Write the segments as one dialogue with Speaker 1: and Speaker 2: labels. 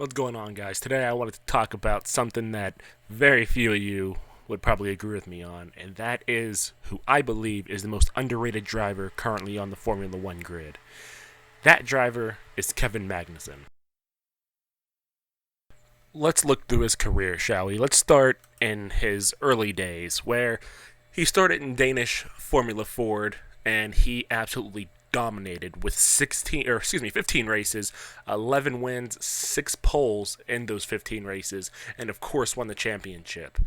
Speaker 1: What's going on, guys? Today I wanted to talk about something that very few of you would probably agree with me on, and that is who I believe is the most underrated driver currently on the Formula One grid. That driver is Kevin Magnussen. Let's look through his career, shall we? Let's start in his early days, where he started in Danish Formula Ford, and he absolutely dominated with 15 races, 11 wins, 6 poles in those 15 races, and of course won the championship.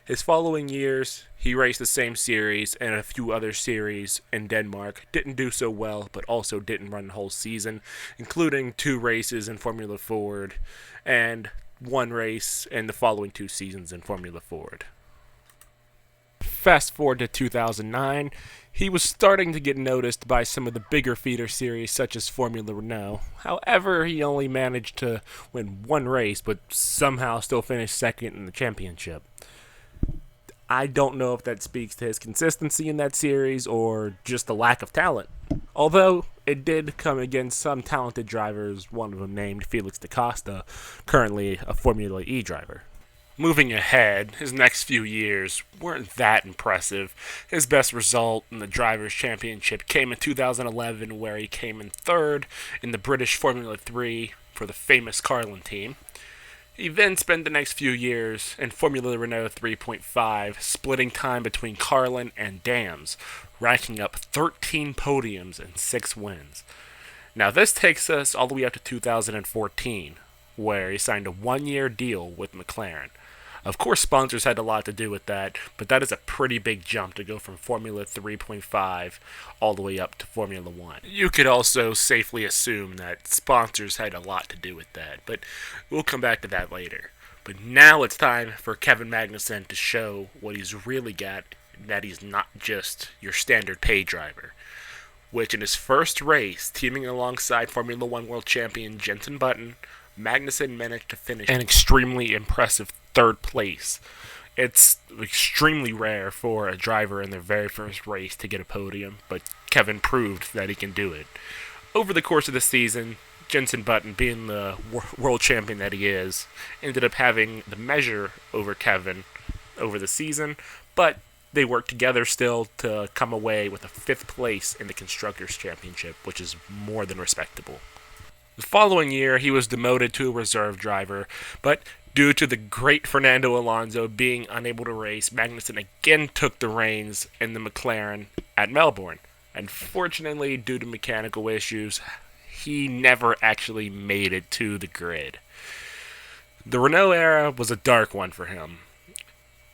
Speaker 1: His following years, he raced the same series and a few other series in Denmark. Didn't do so well, but also didn't run the whole season, including 2 races in Formula Ford and 1 race in the following 2 seasons in Formula Ford. Fast forward to 2009, he was starting to get noticed by some of the bigger feeder series such as Formula Renault. However, he only managed to win 1 race, but somehow still finished second in the championship. I don't know if that speaks to his consistency in that series or just the lack of talent. Although it did come against some talented drivers, one of them named Felix da Costa, currently a Formula E driver. Moving ahead, his next few years weren't that impressive. His best result in the Drivers' Championship came in 2011, where he came in 3rd in the British Formula 3 for the famous Carlin team. He then spent the next few years in Formula Renault 3.5, splitting time between Carlin and Dams, racking up 13 podiums and 6 wins. Now this takes us all the way up to 2014, where he signed a 1-year deal with McLaren. Of course, sponsors had a lot to do with that, but that is a pretty big jump to go from Formula 3.5 all the way up to Formula 1. You could also safely assume that sponsors had a lot to do with that, but we'll come back to that later. But now it's time for Kevin Magnussen to show what he's really got, that he's not just your standard pay driver. Which in his first race, teaming alongside Formula 1 world champion Jenson, Magnussen managed to finish an extremely impressive 3rd place. It's extremely rare for a driver in their very first race to get a podium, but Kevin proved that he can do it. Over the course of the season, Jenson, being the world champion that he is, ended up having the measure over Kevin over the season, but they worked together still to come away with a 5th place in the Constructors' Championship, which is more than respectable. The following year, he was demoted to a reserve driver, but due to the great Fernando Alonso being unable to race, Magnussen again took the reins in the McLaren at Melbourne. Unfortunately, due to mechanical issues, he never actually made it to the grid. The Renault era was a dark one for him.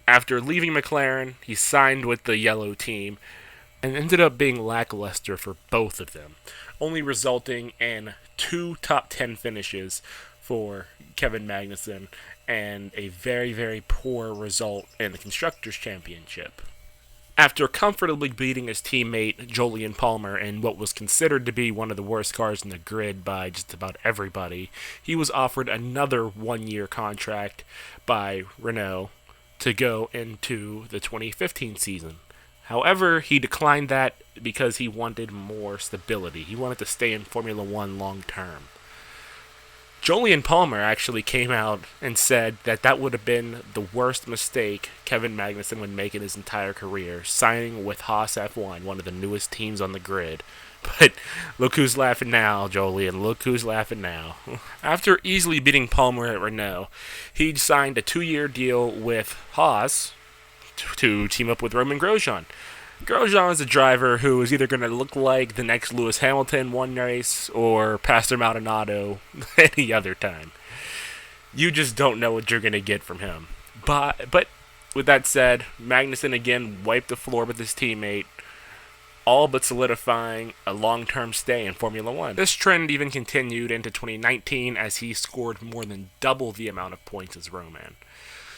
Speaker 1: After leaving McLaren, he signed with the yellow team and ended up being lackluster for both of them, only resulting in 2 top 10 finishes for Kevin Magnussen and a very, very poor result in the Constructors' Championship. After comfortably beating his teammate Jolyon Palmer in what was considered to be one of the worst cars in the grid by just about everybody, he was offered another 1-year contract by Renault to go into the 2015 season. However, he declined that because he wanted more stability. He wanted to stay in Formula 1 long term. Jolyon Palmer actually came out and said that that would have been the worst mistake Kevin Magnussen would make in his entire career, signing with Haas F1, one of the newest teams on the grid. But look who's laughing now, Jolyon. Look who's laughing now. After easily beating Palmer at Renault, he signed a 2-year deal with Haas to team up with Romain Grosjean. Grosjean is a driver who is either going to look like the next Lewis Hamilton one race or Pastor Maldonado any other time. You just don't know what you're going to get from him. But with that said, Magnussen again wiped the floor with his teammate, all but solidifying a long-term stay in Formula 1. This trend even continued into 2019 as he scored more than double the amount of points as Roman.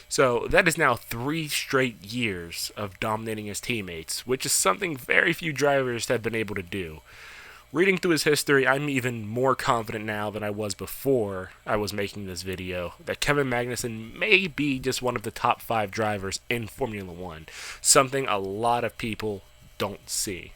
Speaker 1: So that is now 3 straight years of dominating his teammates, which is something very few drivers have been able to do. Reading through his history, I'm even more confident now than I was before I was making this video that Kevin Magnussen may be just one of the top 5 drivers in Formula 1, something a lot of people don't see.